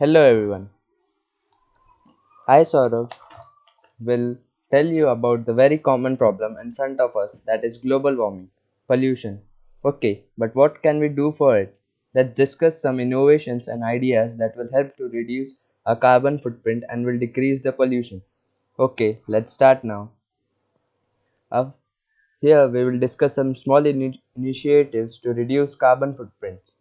Hello everyone. I Saurav will tell you about the very common problem in front of us, that is global warming, pollution. Okay, but what can we do for it? Let's discuss some innovations and ideas that will help to reduce our carbon footprint and will decrease the pollution. Okay, let's start now. Uh, Here we will discuss some small initiatives to reduce carbon footprints.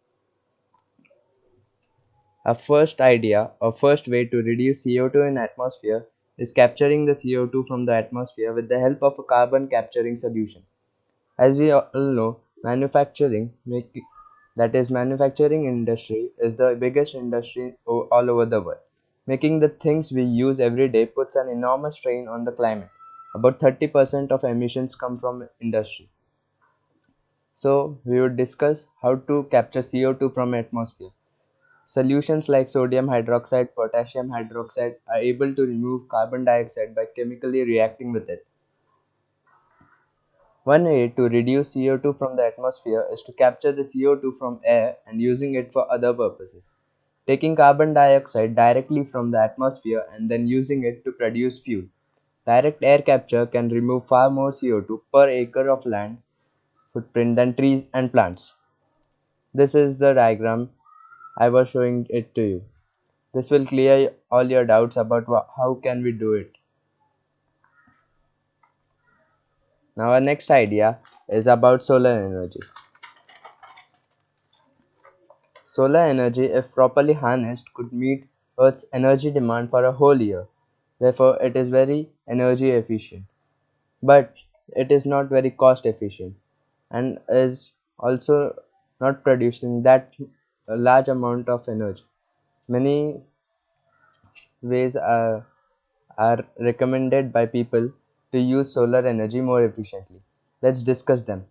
A first idea or first way to reduce CO2 in atmosphere is capturing the CO2 from the atmosphere with the help of a carbon capturing solution. As we all know, manufacturing industry is the biggest industry all over the world. Making the things we use every day puts an enormous strain on the climate. About 30% of emissions come from industry. So we would discuss how to capture CO2 from atmosphere. Solutions like sodium hydroxide, potassium hydroxide are able to remove carbon dioxide by chemically reacting with it. One way to reduce CO2 from the atmosphere is to capture the CO2 from air and using it for other purposes. Taking carbon dioxide directly from the atmosphere and then using it to produce fuel. Direct air capture can remove far more CO2 per acre of land footprint than trees and plants. This is the diagram I was showing it to you. This will clear all your doubts about how can we do it. Now our next idea is about solar energy. Solar energy, if properly harnessed, could meet Earth's energy demand for a whole year. Therefore, it is very energy efficient. But it is not very cost efficient and is also not producing that large amount of energy. Many ways are recommended by people to use solar energy more efficiently. Let's discuss them.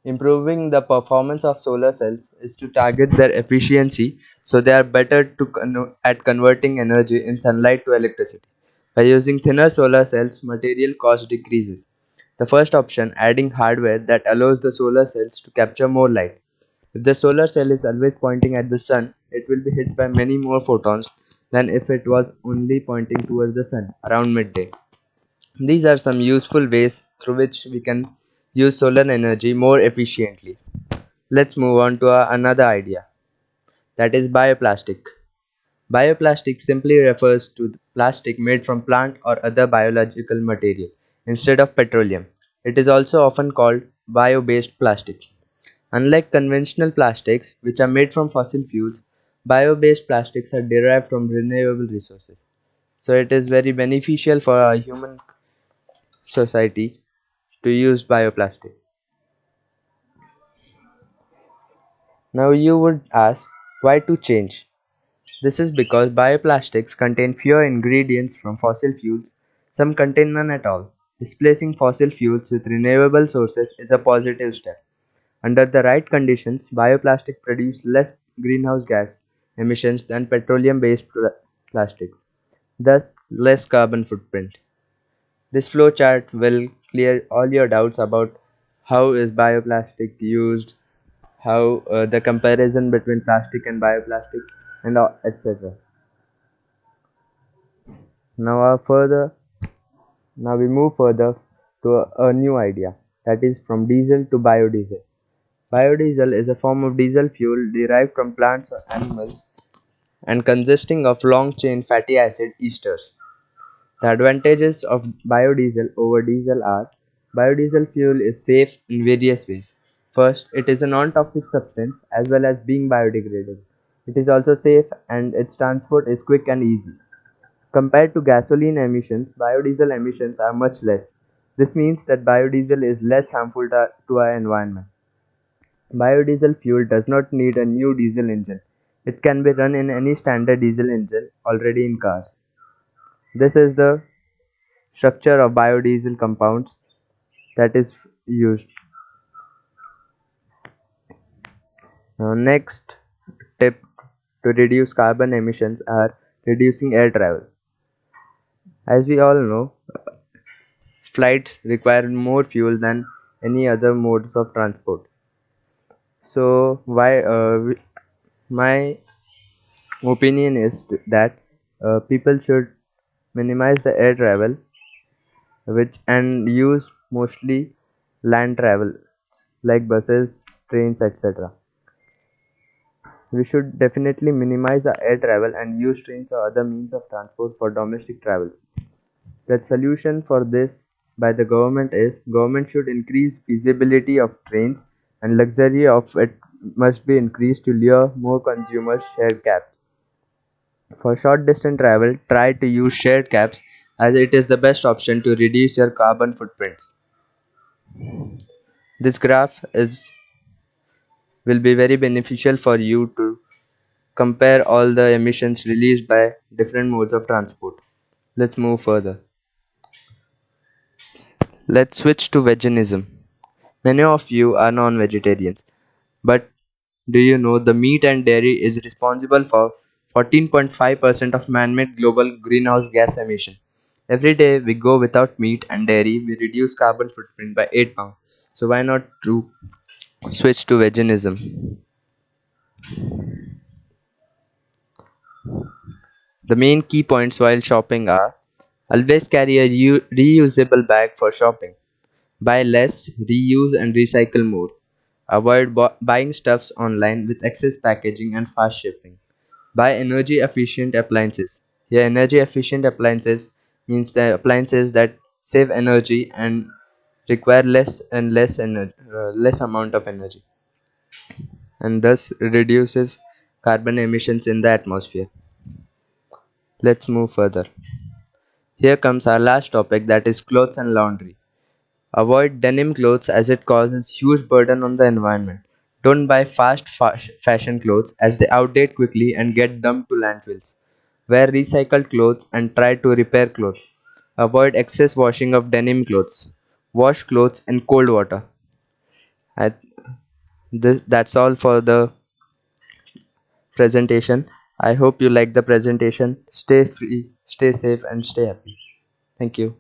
Improving the performance of solar cells is to target their efficiency so they are better at converting energy in sunlight to electricity. By using thinner solar cells, material cost decreases. The first option, adding hardware that allows the solar cells to capture more light. If the solar cell is always pointing at the sun, it will be hit by many more photons than if it was only pointing towards the sun around midday. These are some useful ways through which we can use solar energy more efficiently. Let's move on to another idea, that is bioplastic. Bioplastic simply refers to the plastic made from plant or other biological material instead of petroleum. It is also often called bio based plastic. Unlike conventional plastics, which are made from fossil fuels, bio based plastics are derived from renewable resources. So it is very beneficial for our human society to use bioplastic. Now you would ask, why to change? This is because bioplastics contain fewer ingredients from fossil fuels, some contain none at all. Displacing fossil fuels with renewable sources is a positive step. Under the right conditions, bioplastic produce less greenhouse gas emissions than petroleum based plastics, thus less carbon footprint. This flowchart will clear all your doubts about how is bioplastic used, how the comparison between plastic and bioplastic, and etc. Now, now we move further to a new idea, that is from diesel to biodiesel. Biodiesel is a form of diesel fuel derived from plants or animals and consisting of long chain fatty acid esters. The advantages of biodiesel over diesel are: biodiesel fuel is safe in various ways. First, it is a non toxic substance as well as being biodegradable. It is also safe and its transport is quick and easy. Compared to gasoline emissions, biodiesel emissions are much less. This means that biodiesel is less harmful to our environment. Biodiesel fuel does not need a new diesel engine. It can be run in any standard diesel engine already in cars. This is the structure of biodiesel compounds that is used. Now, next tip to reduce carbon emissions are reducing air travel. As we all know, flights require more fuel than any other modes of transport. So, my opinion is that people should minimize the air travel, which and use mostly land travel like buses, trains, etc. We should definitely minimize the air travel and use trains or other means of transport for domestic travel. The solution for this by the government is government should increase feasibility of trains and luxury of it must be increased to lure more consumers shared cabs. For short distance travel, try to use shared cabs as it is the best option to reduce your carbon footprints. This graph is will be very beneficial for you to compare all the emissions released by different modes of transport. Let's move further. Let's switch to veganism. Many of you are non-vegetarians, but do you know the meat and dairy is responsible for 14.5% of man-made global greenhouse gas emission. Every day we go without meat and dairy, we reduce carbon footprint by 8 pounds. So why not to switch to veganism? The main key points while shopping are: always carry a reusable bag for shopping. Buy less, reuse and recycle more. Avoid buying stuffs online with excess packaging and fast shipping. Buy energy efficient appliances. Here, energy efficient appliances means the appliances that save energy and require less amount of energy, and thus reduces carbon emissions in the atmosphere. Let's move further. Here comes our last topic, that is clothes and laundry. Avoid denim clothes as it causes huge burden on the environment. Don't buy fashion clothes as they outdate quickly and get dumped to landfills. Wear recycled clothes and try to repair clothes. Avoid excess washing of denim clothes. Wash clothes in cold water. I, that's all for the presentation. I hope you like the presentation. Stay free, stay safe, and stay happy. Thank you.